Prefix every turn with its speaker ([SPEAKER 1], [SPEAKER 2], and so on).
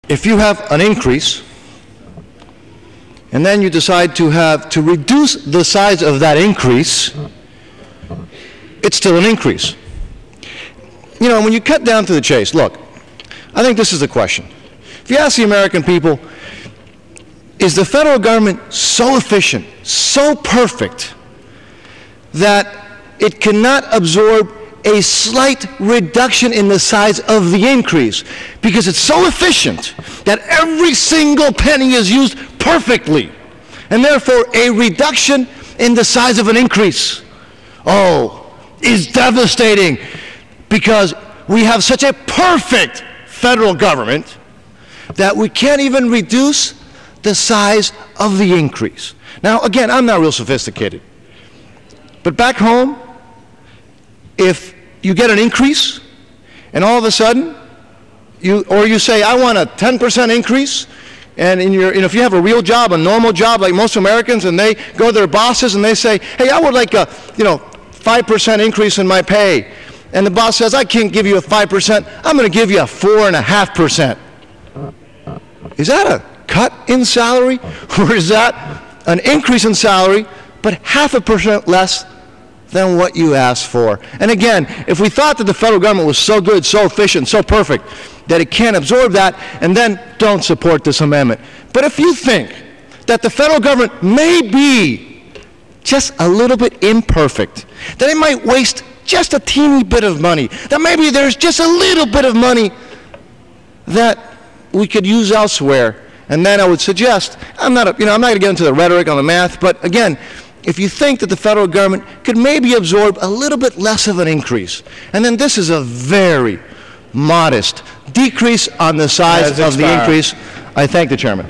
[SPEAKER 1] If you have an increase, and then you decide to reduce the size of that increase, it's still an increase. You know, when you cut down to the chase, look, I think this is the question. If you ask the American people, is the federal government so efficient, so perfect, that it cannot absorb a slight reduction in the size of the increase because it's so efficient that every single penny is used perfectly, and therefore a reduction in the size of an increase, is devastating because we have such a perfect federal government that we can't even reduce the size of the increase. Now, again, I'm not real sophisticated, but back home, if you get an increase and all of a sudden you say, I want a 10% increase, and if you have a real job, a normal job like most Americans, and they go to their bosses and they say, hey, I would like a 5% increase in my pay, and the boss says, I can't give you a 5%, I'm going to give you a 4.5%. Is that a cut in salary, or is that an increase in salary but 0.5% less than what you asked for? And again, if we thought that the federal government was so good, so efficient, so perfect that it can't absorb that, and then don't support this amendment. But if you think that the federal government may be just a little bit imperfect, that it might waste just a teeny bit of money, that maybe there's just a little bit of money that we could use elsewhere, and then I would suggest, I'm not going to get into the rhetoric on the math, but again, if you think that the federal government could maybe absorb a little bit less of an increase, and then this is a very modest decrease on the size of the increase, I thank the chairman.